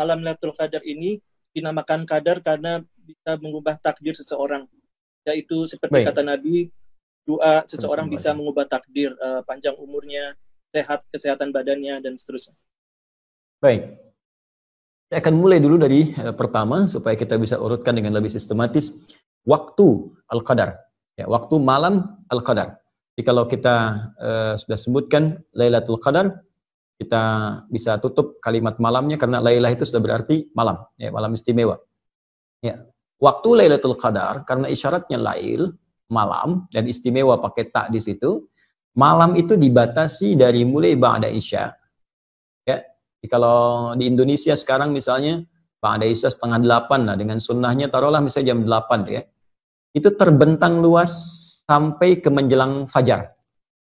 malam Lailatul Qadar ini dinamakan qadar karena bisa mengubah takdir seseorang. Yaitu seperti kata Nabi, doa seseorang bisa mengubah takdir, panjang umurnya, sehat, kesehatan badannya, dan seterusnya. Baik. Saya akan mulai dulu dari pertama supaya kita bisa urutkan dengan lebih sistematis. Waktu Al-Qadar. Ya, waktu malam Al-Qadar. Jadi kalau kita sudah sebutkan Lailatul Qadar, kita bisa tutup kalimat malamnya karena Lailah itu sudah berarti malam, ya, malam istimewa. Ya. Waktu Lailatul Qadar karena isyaratnya lail, malam, dan istimewa pakai tak di situ. Malam itu dibatasi dari mulai ba'da isya. Ya. Jadi kalau di Indonesia sekarang misalnya ba'da isya 7:30 lah, dengan sunnahnya taruhlah misalnya jam 8 ya. Itu terbentang luas sampai ke menjelang fajar.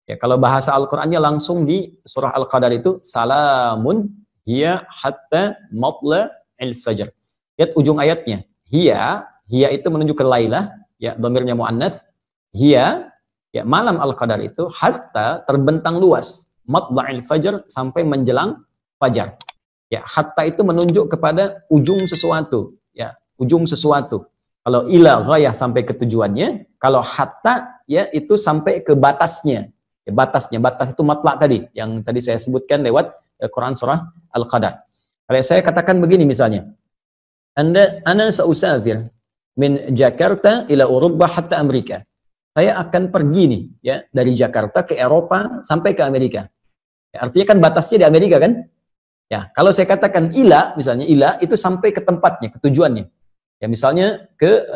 Ya, kalau bahasa Al-Qur'annya langsung di surah Al-Qadar itu salamun hiya hatta matla'il fajr. Lihat ujung ayatnya. Hiya itu menunjuk ke Lailah, ya, dhamirnya muannats. Hiya, ya, malam Al-Qadar itu hatta terbentang luas, matla'il fajr sampai menjelang fajar. Ya, hatta itu menunjuk kepada ujung sesuatu, ya, ujung sesuatu. Kalau ila ghayah sampai ke tujuannya, kalau hatta ya itu sampai ke batasnya. Ya, batas itu matla' tadi yang tadi saya sebutkan lewat Quran surah Al-Qadar. Kalau saya katakan begini misalnya, ana sausafir min Jakarta ila Eropa hatta Amerika. Saya akan pergi nih ya dari Jakarta ke Eropa sampai ke Amerika. Ya, artinya kan batasnya di Amerika kan? Ya, kalau saya katakan ila misalnya, ila itu sampai ke tempatnya, ke tujuannya. Ya, misalnya ke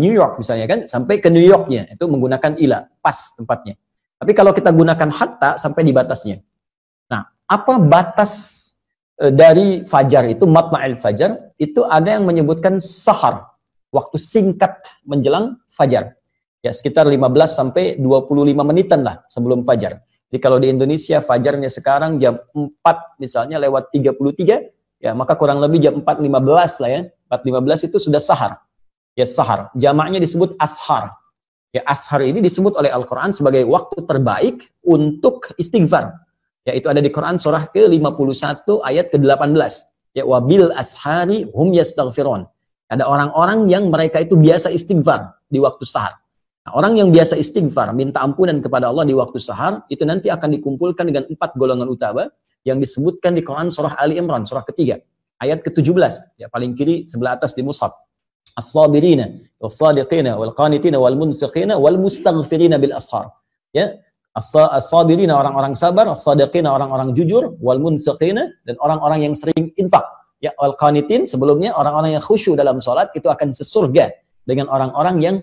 New York misalnya kan, sampai ke New Yorknya, itu menggunakan ila, pas tempatnya. Tapi kalau kita gunakan hatta sampai di batasnya. Nah, apa batas dari fajar itu, matla'il fajar, itu ada yang menyebutkan sahar, waktu singkat menjelang fajar. Ya, sekitar 15 sampai 25 menitan lah sebelum fajar. Jadi kalau di Indonesia fajarnya sekarang jam 4 misalnya lewat 33, ya maka kurang lebih jam 4.15 lah ya. 4.15 itu sudah sahar. Ya, sahar. Jamaknya disebut ashar. Ya, ashar ini disebut oleh Al-Quran sebagai waktu terbaik untuk istighfar. Ya, itu ada di Quran surah ke-51 ayat ke-18. Ya, wabil ashari hum yastaghfirun. Ada orang-orang yang mereka itu biasa istighfar di waktu sahar. Nah, orang yang biasa istighfar, minta ampunan kepada Allah di waktu sahar, itu nanti akan dikumpulkan dengan 4 golongan utama yang disebutkan di Quran surah Ali Imran, surah ketiga. Ayat ke-17, ya, paling kiri sebelah atas di mushaf. As-sabirina, was-sadiqina, wal-qanitina, wal-munfiqina, wal-mustaghfirina bil ashar. Ya, as-sabirina orang-orang sabar, as-sadiqina orang-orang jujur, wal-munfiqina dan orang-orang yang sering infak. Ya, wal-qanitin sebelumnya orang-orang yang khusyuk dalam salat itu akan sesurga dengan orang-orang yang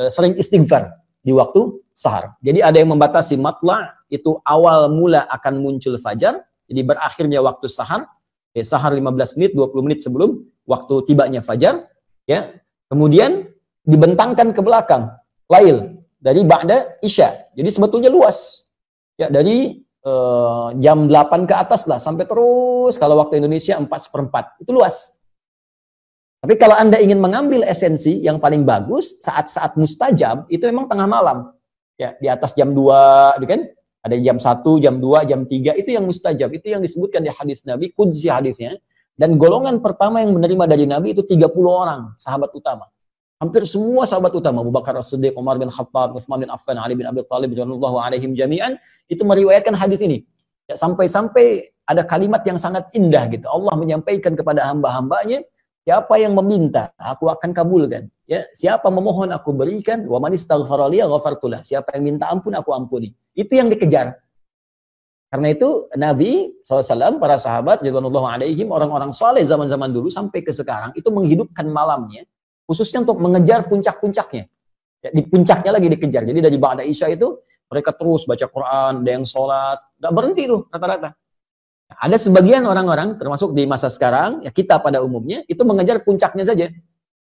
sering istighfar di waktu sahar. Jadi ada yang membatasi matla' itu awal mula akan muncul fajar, jadi berakhirnya waktu sahar. Ya, sahar 15 menit, 20 menit sebelum waktu tibanya fajar, ya. Kemudian dibentangkan ke belakang, lail, dari ba'da isya. Jadi sebetulnya luas. Ya, dari jam 8 ke atas lah, sampai terus kalau waktu Indonesia 4/4. Itu luas. Tapi kalau Anda ingin mengambil esensi yang paling bagus, saat-saat mustajab, itu memang tengah malam. Ya, di atas jam 2, kan? Ada jam 1, jam 2, jam 3, itu yang mustajab. Itu yang disebutkan di hadis Nabi, qudsi hadisnya. Dan golongan pertama yang menerima dari Nabi itu 30 orang, sahabat utama. Hampir semua sahabat utama, Abu Bakar As-Siddiq, Umar bin Khattab, Utsman bin Affan, Ali bin Abi Thalib, radhiyallahu alaihim jami'an, itu meriwayatkan hadis ini. Ya, sampai-sampai ada kalimat yang sangat indah gitu. Allah menyampaikan kepada hamba-hambanya, siapa yang meminta, aku akan kabulkan. Ya, siapa memohon, aku berikan. Wa man istaghfara li ghafartulah. Siapa yang minta ampun, aku ampuni. Itu yang dikejar. Karena itu Nabi SAW, para sahabat, radhiyallahu alaihim, orang-orang soleh zaman-zaman dulu sampai ke sekarang, itu menghidupkan malamnya, khususnya untuk mengejar puncak-puncaknya. Ya, di puncaknya lagi dikejar. Jadi dari ba'da isya itu, mereka terus baca Quran, ada yang sholat, nggak berhenti tuh rata-rata. Ada sebagian orang-orang, termasuk di masa sekarang, ya kita pada umumnya, itu mengejar puncaknya saja.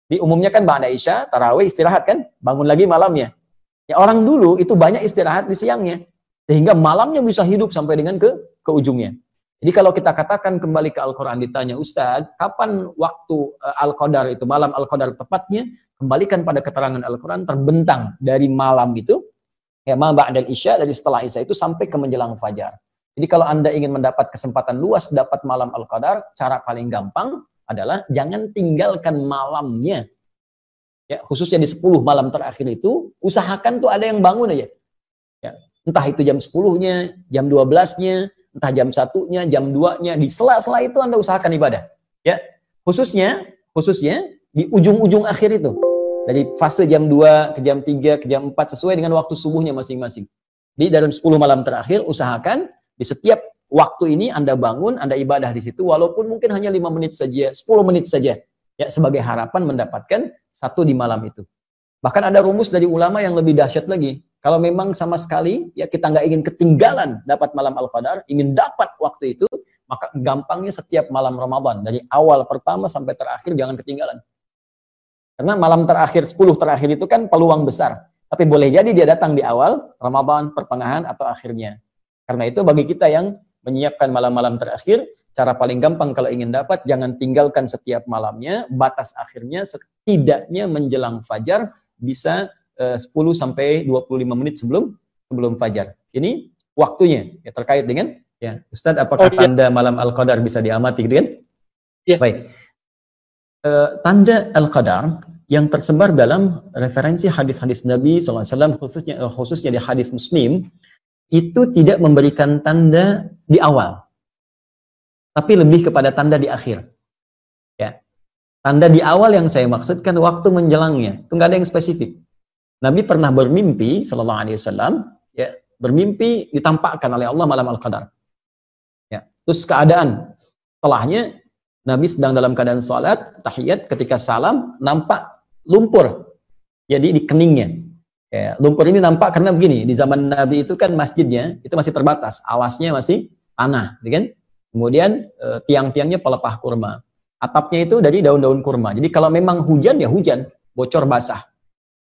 Di umumnya kan ba'da isya, tarawih, istirahat kan, bangun lagi malamnya. Ya, orang dulu itu banyak istirahat di siangnya, sehingga malamnya bisa hidup sampai dengan ke ujungnya. Jadi kalau kita katakan kembali ke Al-Quran, ditanya, Ustadz, kapan waktu Al-Qadar itu, malam Al-Qadar tepatnya, kembalikan pada keterangan Al-Quran, terbentang dari malam itu, ya ma ba'dal isya, dari setelah isya itu sampai ke menjelang fajar. Jadi kalau Anda ingin mendapat kesempatan luas dapat malam Al-Qadar, cara paling gampang adalah jangan tinggalkan malamnya. Ya, khususnya di 10 malam terakhir itu, usahakan tuh ada yang bangun aja. Ya, entah itu jam 10-nya, jam 12-nya, entah jam 1-nya, jam 2-nya, di sela-sela itu Anda usahakan ibadah. Ya, khususnya di ujung-ujung akhir itu. Dari fase jam 2 ke jam 3 ke jam 4 sesuai dengan waktu subuhnya masing-masing. Di dalam 10 malam terakhir usahakan di setiap waktu ini Anda bangun, Anda ibadah di situ walaupun mungkin hanya 5 menit saja, 10 menit saja. Ya, sebagai harapan mendapatkan satu di malam itu. Bahkan ada rumus dari ulama yang lebih dahsyat lagi. Kalau memang sama sekali ya kita nggak ingin ketinggalan dapat malam Al-Qadar, ingin dapat waktu itu, maka gampangnya setiap malam Ramadan dari awal pertama sampai terakhir jangan ketinggalan. Karena malam terakhir 10 terakhir itu kan peluang besar. Tapi boleh jadi dia datang di awal Ramadan, pertengahan atau akhirnya. Karena itu bagi kita yang menyiapkan malam-malam terakhir, cara paling gampang kalau ingin dapat, jangan tinggalkan setiap malamnya, batas akhirnya setidaknya menjelang fajar, bisa 10 sampai 25 menit sebelum fajar. Ini waktunya, ya, terkait dengan, ya, Ustadz, apakah tanda malam Al-Qadar bisa diamati, gitu kan? Yes. Baik. Tanda Al-Qadar yang tersebar dalam referensi hadis-hadis Nabi SAW, khususnya di hadis Muslim, itu tidak memberikan tanda di awal, tapi lebih kepada tanda di akhir. Ya, tanda di awal yang saya maksudkan waktu menjelangnya, itu nggak ada yang spesifik. Nabi pernah bermimpi, Sallallahu Alaihi Wasallam, ya, bermimpi ditampakkan oleh Allah malam Al-Qadar. Ya, terus keadaan setelahnya Nabi sedang dalam keadaan salat tahiyat, ketika salam nampak lumpur, jadi di keningnya. Ya, lumpur ini nampak karena begini, di zaman Nabi itu kan masjidnya itu masih terbatas, alasnya masih tanah, kan? Kemudian tiang-tiangnya pelepah kurma, atapnya itu dari daun-daun kurma. Jadi kalau memang hujan ya hujan, bocor basah.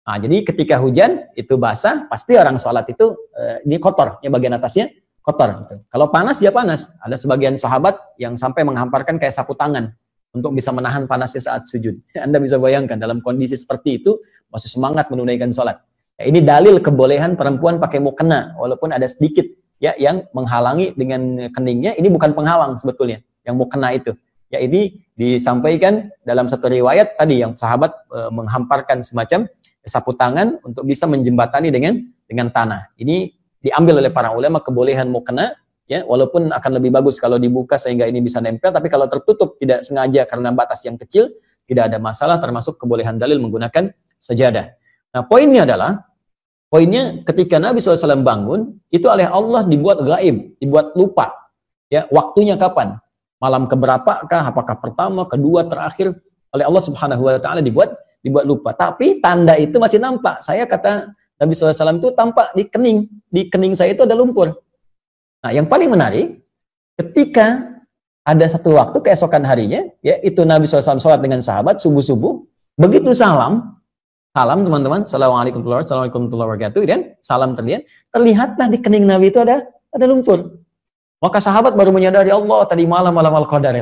Nah, jadi ketika hujan itu basah, pasti orang sholat itu ini kotor, ya bagian atasnya kotor. Gitu. Kalau panas ya panas. Ada sebagian sahabat yang sampai menghamparkan kayak sapu tangan untuk bisa menahan panasnya saat sujud. Anda bisa bayangkan dalam kondisi seperti itu masih semangat menunaikan sholat. Ya, ini dalil kebolehan perempuan pakai mukena, walaupun ada sedikit ya yang menghalangi dengan keningnya. Ini bukan penghalang sebetulnya, yang mukena itu. Ya, ini disampaikan dalam satu riwayat tadi yang sahabat menghamparkan semacam sapu tangan untuk bisa menjembatani dengan tanah. Ini diambil oleh para ulama kebolehan mukena, ya, walaupun akan lebih bagus kalau dibuka sehingga ini bisa nempel, tapi kalau tertutup tidak sengaja karena batas yang kecil, tidak ada masalah, termasuk kebolehan dalil menggunakan sajadah. Nah, poinnya ketika Nabi SAW bangun, itu oleh Allah dibuat gaib, dibuat lupa. Ya, waktunya kapan? Malam keberapakah? Apakah pertama, kedua, terakhir? Oleh Allah Subhanahu wa taala dibuat lupa. Tapi tanda itu masih nampak. Saya kata Nabi SAW itu tampak di kening saya itu ada lumpur. Nah, yang paling menarik, ketika ada satu waktu keesokan harinya, ya, itu Nabi SAW sholat dengan sahabat subuh-subuh, begitu salam teman-teman, assalamualaikum warahmatullahi wabarakatuh, dan salam terlihatlah di kening Nabi itu ada lumpur. Maka sahabat baru menyadari, Allah, tadi malam Al-Qadar.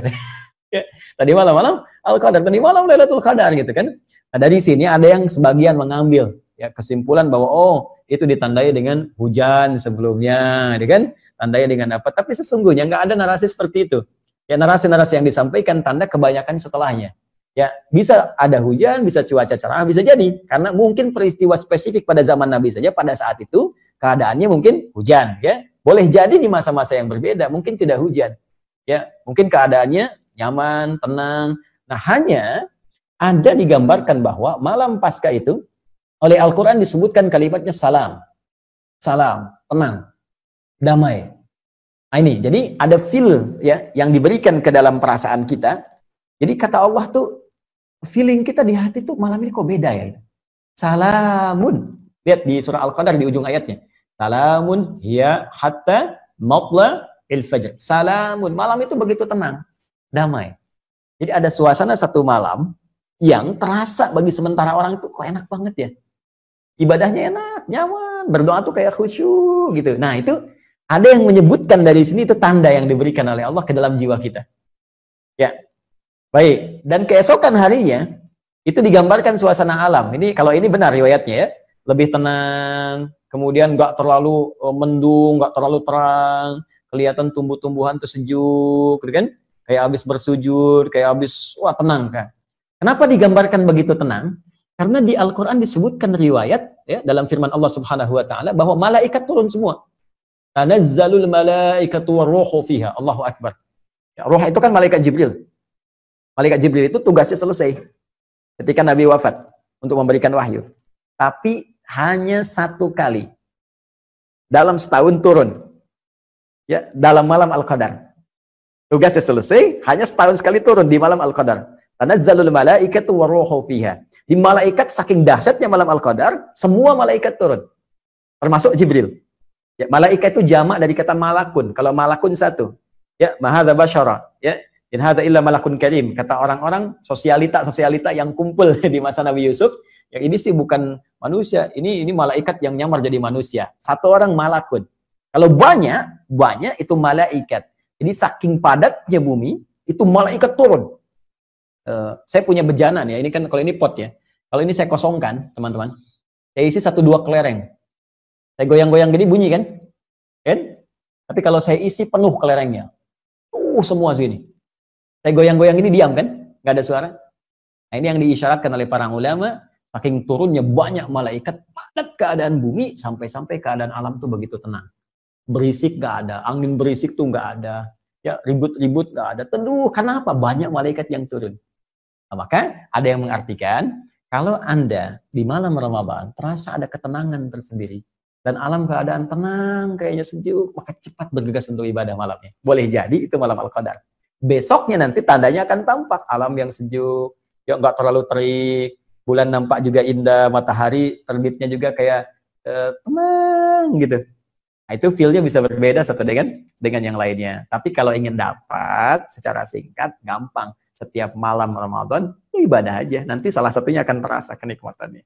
Ya, tadi malam Al-Qadar, tadi malam Lailatul Qadar, gitu kan. Nah, dari sini ada yang sebagian mengambil ya kesimpulan bahwa itu ditandai dengan hujan sebelumnya, ya kan? Tandai dengan apa? Tapi sesungguhnya nggak ada narasi seperti itu. Ya, narasi-narasi yang disampaikan tanda kebanyakan setelahnya. Ya, bisa ada hujan, bisa cuaca cerah, bisa jadi. Karena mungkin peristiwa spesifik pada zaman Nabi saja, pada saat itu, keadaannya mungkin hujan. Ya, boleh jadi di masa-masa yang berbeda, mungkin tidak hujan. Ya, mungkin keadaannya nyaman, tenang. Nah, hanya ada digambarkan bahwa malam Paskah itu, oleh Al-Quran disebutkan kalimatnya salam. Salam, tenang, damai. Nah, ini, jadi ada feel ya, yang diberikan ke dalam perasaan kita. Jadi kata Allah tuh, feeling kita di hati tuh malam ini kok beda ya. Salamun. Lihat di surah Al-Qadar di ujung ayatnya. Salamun hiya hatta matla'il fajr. Salamun. Malam itu begitu tenang, damai. Jadi ada suasana satu malam yang terasa bagi sementara orang itu kok enak banget ya. Ibadahnya enak, nyaman, berdoa tuh kayak khusyuk gitu. Nah, itu ada yang menyebutkan dari sini itu tanda yang diberikan oleh Allah ke dalam jiwa kita. Ya. Baik, dan keesokan harinya itu digambarkan suasana alam. Ini kalau ini benar riwayatnya ya, lebih tenang, kemudian nggak terlalu mendung, nggak terlalu terang, kelihatan tumbuh-tumbuhan tuh sejuk, gitu kan? kayak habis bersujud, kayak habis wah tenang kan. Kenapa digambarkan begitu tenang? Karena di Al-Qur'an disebutkan riwayat ya dalam firman Allah Subhanahu wa taala bahwa malaikat turun semua. Tanazzalul malaikatu warruhu fiha. Allahu akbar. Ya, ruh itu kan malaikat Jibril. Malaikat Jibril itu tugasnya selesai ketika Nabi wafat untuk memberikan wahyu. Tapi hanya 1 kali dalam setahun turun. Ya, dalam malam Al-Qadar. Tugasnya selesai, hanya setahun sekali turun di malam Al-Qadar. Tanazzalul malaikatu warruhu fiha. Di malaikat saking dahsyatnya malam Al-Qadar, semua malaikat turun. Termasuk Jibril. Ya, malaikat itu jamak dari kata malakun. Kalau malakun satu, ya, mahadza basyara, ya. In hadza illa malakun karim. Kata orang-orang sosialita yang kumpul di masa Nabi Yusuf, yang ini sih bukan manusia, ini malaikat yang nyamar jadi manusia. Satu orang malakun. Kalau banyak itu malaikat. Jadi saking padatnya bumi, itu malaikat turun. Saya punya bejana nih, ini kan kalau ini pot ya. Kalau ini saya kosongkan, teman-teman. Saya isi 1-2 kelereng. Saya goyang-goyang gini bunyi kan? Kan? Tapi kalau saya isi penuh kelerengnya. Semua sini. Saya goyang-goyang ini diam kan? Nggak ada suara. Nah, ini yang diisyaratkan oleh para ulama, saking turunnya banyak malaikat, padat keadaan bumi, sampai-sampai keadaan alam tuh begitu tenang. Berisik nggak ada, angin berisik tuh nggak ada, ya ribut-ribut nggak ada. Teduh, kenapa? Banyak malaikat yang turun. Nah, maka ada yang mengartikan, kalau Anda di malam Ramadan terasa ada ketenangan tersendiri, dan alam keadaan tenang, kayaknya sejuk, maka cepat bergegas untuk ibadah malamnya. Boleh jadi itu malam Al-Qadar. Besoknya nanti tandanya akan tampak alam yang sejuk, ya nggak terlalu terik, bulan nampak juga indah, matahari terbitnya juga kayak tenang gitu. Nah, itu feel-nya bisa berbeda satu dengan yang lainnya. Tapi kalau ingin dapat secara singkat, gampang. Setiap malam Ramadan, ya ibadah aja. Nanti salah satunya akan terasa kenikmatannya.